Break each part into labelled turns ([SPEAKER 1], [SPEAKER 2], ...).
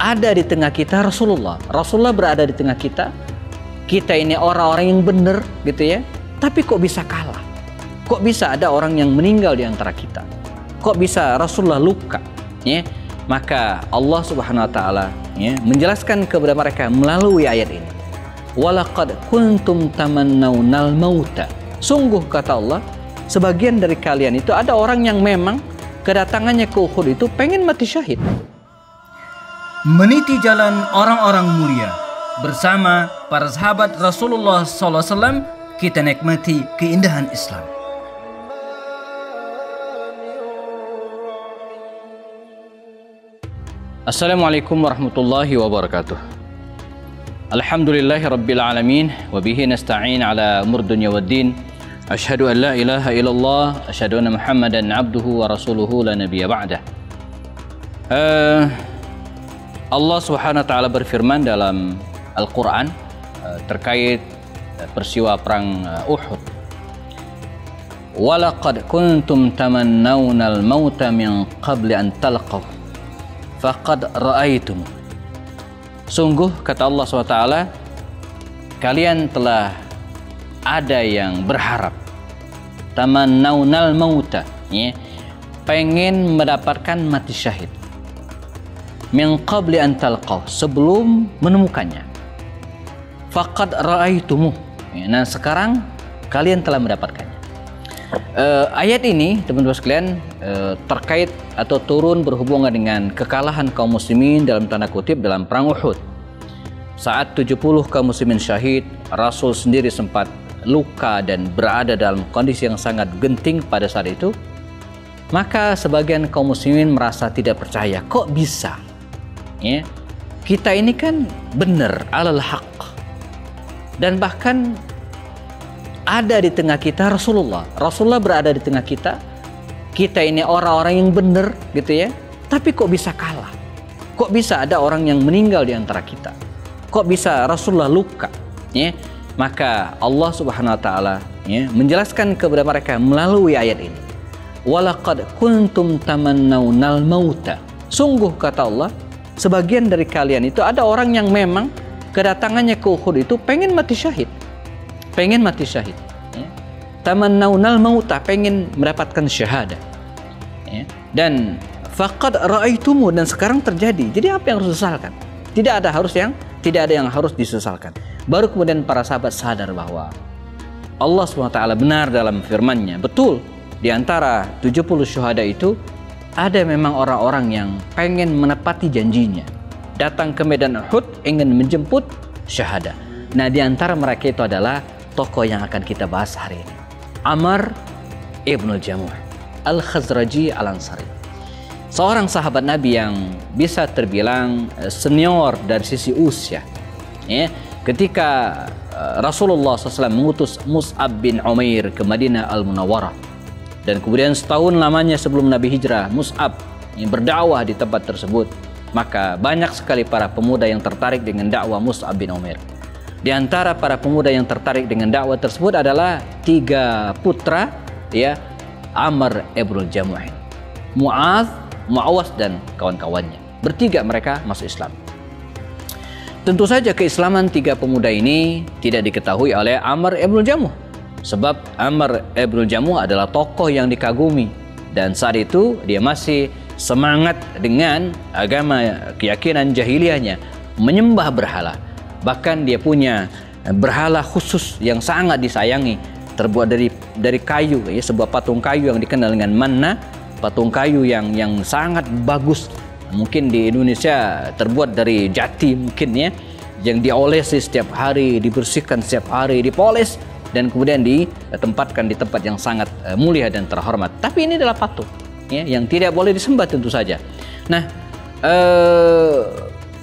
[SPEAKER 1] ada di tengah kita Rasulullah. Rasulullah berada di tengah kita. Kita ini orang-orang yang benar gitu ya. Tapi kok bisa kalah? Kok bisa ada orang yang meninggal di antara kita? Kok bisa Rasulullah luka? Ya, maka Allah Subhanahu wa taala ya menjelaskan kepada mereka melalui ayat ini. Walaqad kuntum tamannawnal mauta. Sungguh kata Allah, sebagian dari kalian itu ada orang yang memang kedatangannya ke Uhud itu pengen mati syahid.
[SPEAKER 2] Meniti jalan orang-orang mulia bersama para sahabat Rasulullah SAW, kita nikmati keindahan Islam.
[SPEAKER 1] Assalamualaikum warahmatullahi wabarakatuh. Alhamdulillahi rabbil alamin wa bihi nasta'in ala umur dunya waddin. Asyhadu an la ilaha illallah, asyhadu anna Muhammadan abduhu wa rasuluhu la nabiyya ba'dah. Allah Subhanahu wa taala berfirman dalam Al-Qur'an terkait peristiwa perang Uhud. Walaqad kuntum tamannawnal mauta min qabli an talqaw faqad ra'aitum. Sungguh kata Allah SWT, kalian telah ada yang berharap tamannawnal mauta, ya, pengen mendapatkan mati syahid min qabli an talqaw, sebelum menemukannya. Faqad ra'aitumuh, ya, nah sekarang kalian telah mendapatkannya. Ayat ini teman-teman sekalian terkait atau turun berhubungan dengan kekalahan kaum muslimin dalam tanda kutip dalam perang Uhud. Saat 70 kaum muslimin syahid, Rasul sendiri sempat luka dan berada dalam kondisi yang sangat genting pada saat itu. Maka sebagian kaum muslimin merasa tidak percaya, kok bisa? Ya, kita ini kan benar alal haq, dan bahkan ada di tengah kita Rasulullah. Rasulullah berada di tengah kita. Kita ini orang-orang yang benar gitu ya. Tapi kok bisa kalah? Kok bisa ada orang yang meninggal di antara kita? Kok bisa Rasulullah luka? Ya, maka Allah Subhanahu wa taala ya menjelaskan kepada mereka melalui ayat ini. Walaqad kuntum tamannawnal mauta. Sungguh kata Allah, sebagian dari kalian itu ada orang yang memang kedatangannya ke Uhud itu pengen mati syahid. Pengen mati syahid, ya. Tamannawnal mauta, pengen mendapatkan syahadah, ya. Dan faqad ra'aitumu, dan sekarang terjadi. Jadi apa yang harus disesalkan? Tidak ada yang harus disesalkan. Baru kemudian para sahabat sadar bahwa Allah SWT benar dalam firman-Nya. Betul, di antara 70 syuhada itu ada memang orang-orang yang pengen menepati janjinya, datang ke medan Uhud ingin menjemput syahadah. Nah, di antara mereka itu adalah tokoh yang akan kita bahas hari ini, Amr ibnul Jamuh al-Khazraji al-Ansari, seorang sahabat Nabi yang bisa terbilang senior dari sisi usia. Ya, ketika Rasulullah SAW mengutus Mus'ab bin Umair ke Madinah al-Munawwarah, dan kemudian setahun lamanya sebelum Nabi hijrah, Mus'ab yang berdakwah di tempat tersebut, maka banyak sekali para pemuda yang tertarik dengan dakwah Mus'ab bin Umair. Di antara para pemuda yang tertarik dengan dakwah tersebut adalah 3 putra ya Amr ibnul Jamuh, Mu'adz, Mu'awaz, dan kawan-kawannya. Bertiga mereka masuk Islam. Tentu saja keislaman 3 pemuda ini tidak diketahui oleh Amr ibnul Jamuh, sebab Amr ibnul Jamuh adalah tokoh yang dikagumi, dan saat itu dia masih semangat dengan agama keyakinan jahiliyahnya, menyembah berhala. Bahkan dia punya berhala khusus yang sangat disayangi, terbuat dari kayu, ya, sebuah patung kayu yang dikenal dengan manna, patung kayu yang sangat bagus. Mungkin di Indonesia terbuat dari jati mungkin ya, yang diolesi setiap hari, dibersihkan setiap hari, dipoles, dan kemudian ditempatkan di tempat yang sangat mulia dan terhormat. Tapi ini adalah patung ya, yang tidak boleh disembah tentu saja. Nah,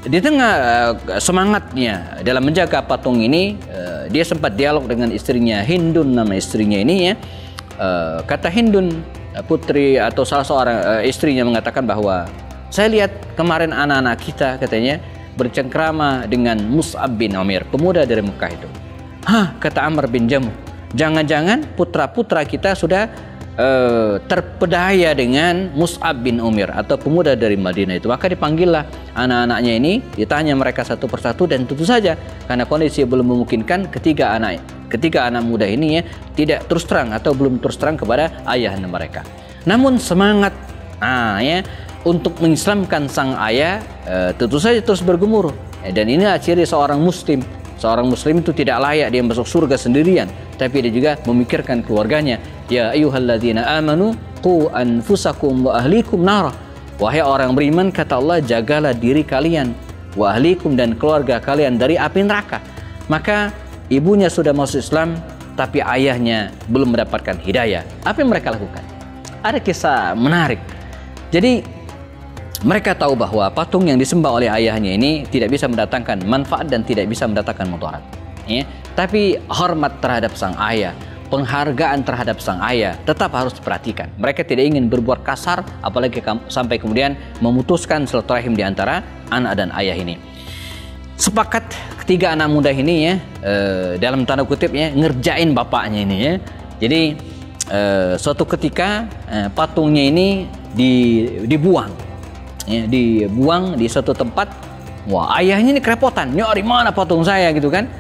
[SPEAKER 1] di tengah semangatnya dalam menjaga patung ini, dia sempat dialog dengan istrinya Hindun, nama istrinya ini ya. Kata Hindun, putri atau salah seorang istrinya, mengatakan bahwa saya lihat kemarin anak-anak kita katanya bercengkrama dengan Mus'ab bin Umair, pemuda dari Mekah itu. Hah, kata Amr bin Jamuh, jangan-jangan putra-putra kita sudah terpedaya dengan Mus'ab bin Umair atau pemuda dari Madinah itu. Maka dipanggillah anak-anaknya ini, ditanya mereka satu persatu, dan tentu saja karena kondisi belum memungkinkan, ketiga anak muda ini ya tidak terus terang atau belum terus terang kepada ayahanda mereka. Namun semangat untuk mengislamkan sang ayah tentu saja terus bergemuruh. Dan ini ciri seorang muslim. Seorang muslim itu tidak layak dia masuk surga sendirian, tapi dia juga memikirkan keluarganya. Ya ayyuhalladzina amanu qu anfusakum wa ahlikum nara. Wahai orang beriman, kata Allah, jagalah diri kalian, wa ahlikum, dan keluarga kalian dari api neraka. Maka ibunya sudah masuk Islam, tapi ayahnya belum mendapatkan hidayah. Apa yang mereka lakukan? Ada kisah menarik. Jadi mereka tahu bahwa patung yang disembah oleh ayahnya ini tidak bisa mendatangkan manfaat dan tidak bisa mendatangkan mudarat. Ya. Tapi hormat terhadap sang ayah, penghargaan terhadap sang ayah tetap harus diperhatikan. Mereka tidak ingin berbuat kasar, apalagi sampai kemudian memutuskan silaturahim di antara anak dan ayah ini. Sepakat ketiga anak muda ini ya, dalam tanda kutip ya, ngerjain bapaknya ini ya. Jadi suatu ketika patungnya ini dibuang. Ya, dibuang di suatu tempat. Wah, ayahnya ini kerepotan, nyari mana patung saya gitu kan,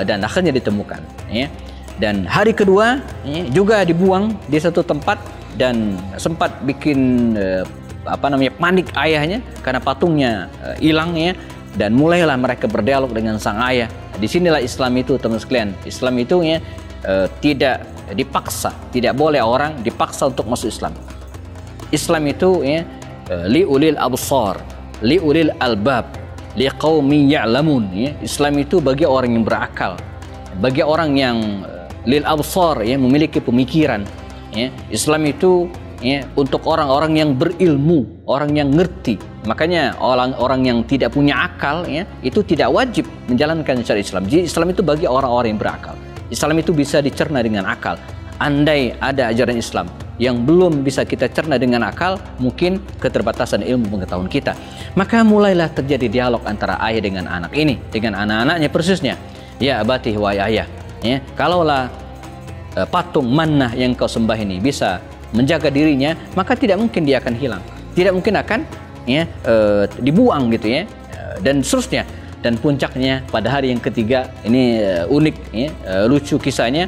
[SPEAKER 1] dan akhirnya ditemukan ya. Dan hari kedua ya, juga dibuang di satu tempat, dan sempat bikin panik ayahnya karena patungnya hilang ya. Dan mulailah mereka berdialog dengan sang ayah. Disinilah Islam itu, teman sekalian, Islam itu ya tidak dipaksa, tidak boleh orang dipaksa untuk masuk Islam. Islam itu ya liulil absar, liulil albab, liqaumi ya'lamun ya. Islam itu bagi orang yang berakal, bagi orang yang lil absar ya, memiliki pemikiran ya. Islam itu ya untuk orang-orang yang berilmu, orang yang ngerti. Makanya orang-orang yang tidak punya akal ya, itu tidak wajib menjalankan syariat Islam. Jadi Islam itu bagi orang-orang yang berakal. Islam itu bisa dicerna dengan akal. Andai ada ajaran Islam yang belum bisa kita cerna dengan akal, mungkin keterbatasan ilmu pengetahuan kita. Maka mulailah terjadi dialog antara ayah dengan anak ini, dengan anak-anaknya persisnya. Ya abati, wahai ayah, ya, kalaulah patung Mannah yang kau sembah ini bisa menjaga dirinya, maka tidak mungkin dia akan hilang, tidak mungkin akan ya dibuang gitu ya, dan seterusnya. Dan puncaknya pada hari yang ketiga ini unik ya, lucu kisahnya.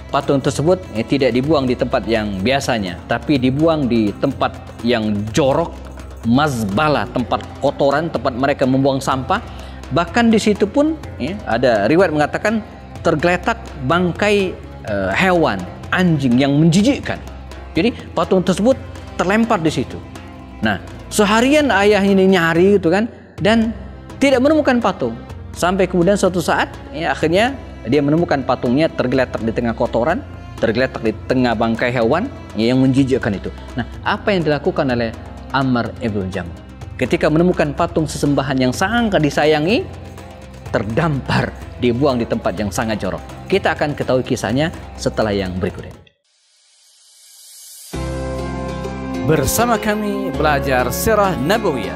[SPEAKER 1] Patung tersebut tidak dibuang di tempat yang biasanya, tapi dibuang di tempat yang jorok, mazbalah, tempat kotoran, tempat mereka membuang sampah. Bahkan di situ pun ya, ada riwayat mengatakan tergeletak bangkai hewan, anjing yang menjijikkan. Jadi patung tersebut terlempar di situ. Nah, seharian ayah ini nyari gitu kan, dan tidak menemukan patung. Sampai kemudian suatu saat ya, akhirnya dia menemukan patungnya tergeletak di tengah kotoran, tergeletak di tengah bangkai hewan ya, yang menjijikkan itu. Nah, apa yang dilakukan oleh Ammar ibn Jamuh ketika menemukan patung sesembahan yang sangat disayangi, terdampar, dibuang di tempat yang sangat jorok. Kita akan ketahui kisahnya setelah yang berikut ini. Bersama kami belajar sirah nabawiyah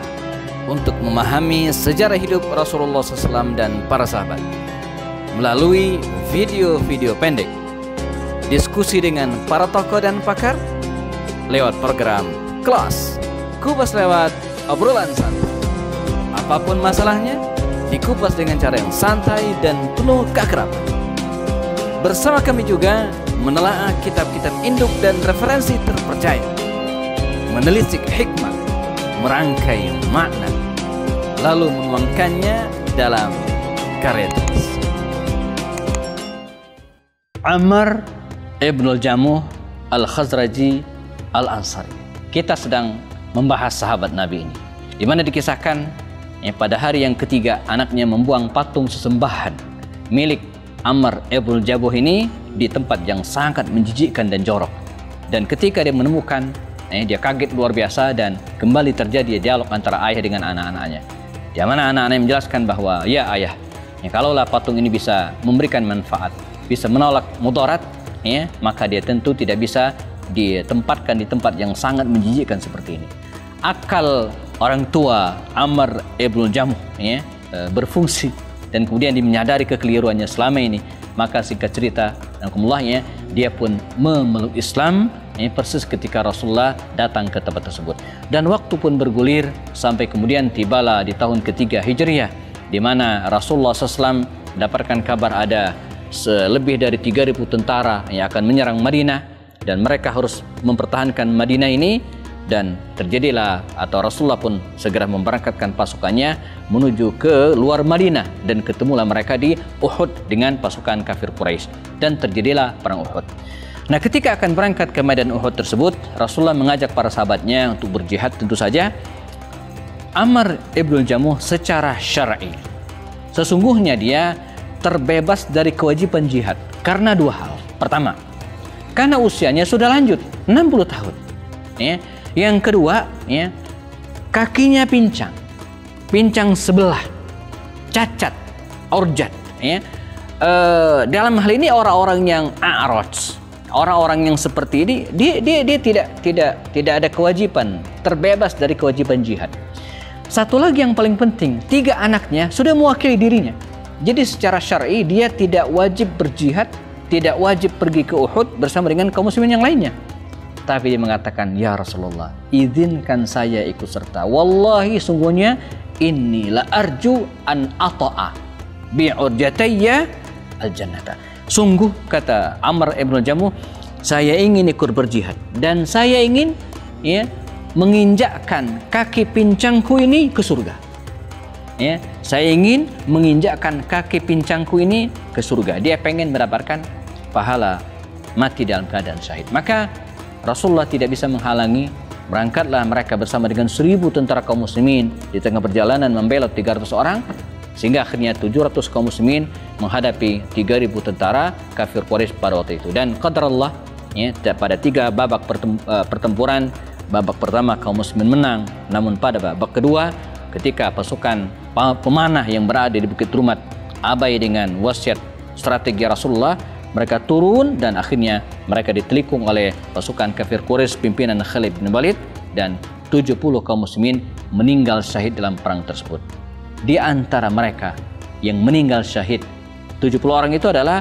[SPEAKER 1] untuk memahami sejarah hidup Rasulullah SAW dan para sahabat melalui video-video pendek, diskusi dengan para tokoh dan pakar lewat program kelas Kupas Lewat Obrolan Santai. Apapun masalahnya, dikupas dengan cara yang santai dan penuh keakraban. Bersama kami juga menelaah kitab-kitab induk dan referensi terpercaya, menelisik hikmah, merangkai makna, lalu menuangkannya dalam karya tulis. Ammar ibn Jamuh al-Khazraji al-Ansari. Kita sedang membahas sahabat Nabi ini, di mana dikisahkan ya, pada hari yang ketiga anaknya membuang patung sesembahan milik Ammar ibn Jamuh ini di tempat yang sangat menjijikkan dan jorok. Dan ketika dia menemukan, dia kaget luar biasa, dan kembali terjadi dialog antara ayah dengan anak-anaknya. Di mana anak-anaknya menjelaskan bahwa ya ayah, ya, kalaulah patung ini bisa memberikan manfaat, bisa menolak mudarat, ya, maka dia tentu tidak bisa ditempatkan di tempat yang sangat menjijikkan seperti ini. Akal orang tua Ammar ibn Jamuh ya, berfungsi, dan kemudian dia menyadari kekeliruannya selama ini. Maka singkat cerita, ya, dia pun memeluk Islam ini persis ketika Rasulullah datang ke tempat tersebut. Dan waktu pun bergulir sampai kemudian tibalah di tahun ketiga Hijriah, di mana Rasulullah SAW mendapatkan kabar ada lebih dari 3.000 tentara yang akan menyerang Madinah, dan mereka harus mempertahankan Madinah ini. Dan terjadilah, atau Rasulullah pun segera memberangkatkan pasukannya menuju ke luar Madinah, dan ketemulah mereka di Uhud dengan pasukan kafir Quraisy, dan terjadilah perang Uhud. Nah, ketika akan berangkat ke medan Uhud tersebut, Rasulullah mengajak para sahabatnya untuk berjihad. Tentu saja Amr ibn Jamuh secara syar'i sesungguhnya dia terbebas dari kewajiban jihad karena dua hal. Pertama, karena usianya sudah lanjut 60 tahun. Ya. Yang kedua, ya, kakinya pincang sebelah, cacat, orjat. Ya. Dalam hal ini orang-orang yang a'raj, orang-orang yang seperti ini, dia tidak ada kewajiban, terbebas dari kewajiban jihad. Satu lagi yang paling penting, 3 anaknya sudah mewakili dirinya. Jadi secara syar'i dia tidak wajib berjihad, tidak wajib pergi ke Uhud bersama dengan kaum muslimin yang lainnya. Tapi dia mengatakan, ya Rasulullah, izinkan saya ikut serta. Wallahi sungguhnya inni la arju an ata'a bi'urjatayya al-jannata. Sungguh, kata Amr ibn Jamuh, saya ingin ikut berjihad dan saya ingin, ya, menginjakkan kaki pincangku ini ke surga. Ya, saya ingin menginjakkan kaki pincangku ini ke surga. Dia pengen mendapatkan pahala mati dalam keadaan syahid. Maka Rasulullah tidak bisa menghalangi. Berangkatlah mereka bersama dengan 1.000 tentara kaum muslimin. Di tengah perjalanan membelot 300 orang, sehingga akhirnya 700 kaum muslimin menghadapi 3.000 tentara kafir Quraisy pada waktu itu. Dan qadarullah, ya, pada 3 babak pertempuran, babak pertama kaum muslimin menang. Namun pada babak kedua, ketika pasukan pemanah yang berada di Bukit Rumat abai dengan wasiat strategi Rasulullah, mereka turun dan akhirnya mereka ditelikung oleh pasukan kafir Quraisy pimpinan Khalid bin Walid, dan 70 kaum muslimin meninggal syahid dalam perang tersebut. Di antara mereka yang meninggal syahid 70 orang itu adalah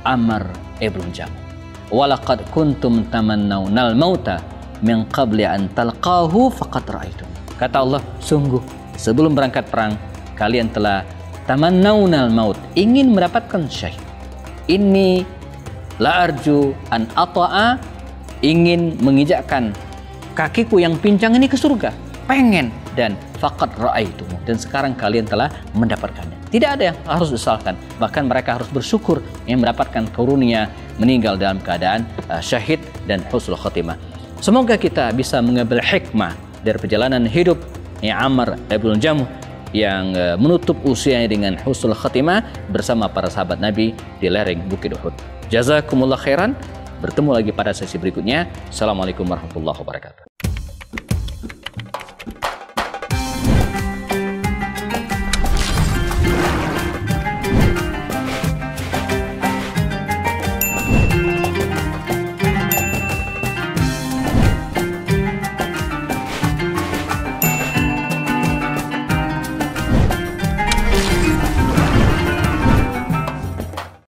[SPEAKER 1] Amr ibn Jamuh. Walaqad kuntum tamannawnal mauta min qabli an talqahu faqad ra'aitum. Kata Allah, sungguh sebelum berangkat perang kalian telah tamannawnal maut, ingin mendapatkan syahid. Ini la arju an ata'a, ingin menginjakkan kakiku yang pincang ini ke surga, pengen, dan faqad ra'aitum, dan sekarang kalian telah mendapatkannya. Tidak ada yang harus disalahkan, bahkan mereka harus bersyukur yang mendapatkan karunia meninggal dalam keadaan syahid dan husnul khatimah. Semoga kita bisa mengambil hikmah dari perjalanan hidup Amr ibn Jamuh yang menutup usianya dengan husnul khatimah bersama para sahabat Nabi di lereng Bukit Uhud. Jazakumullah khairan. Bertemu lagi pada sesi berikutnya. Assalamualaikum warahmatullahi wabarakatuh.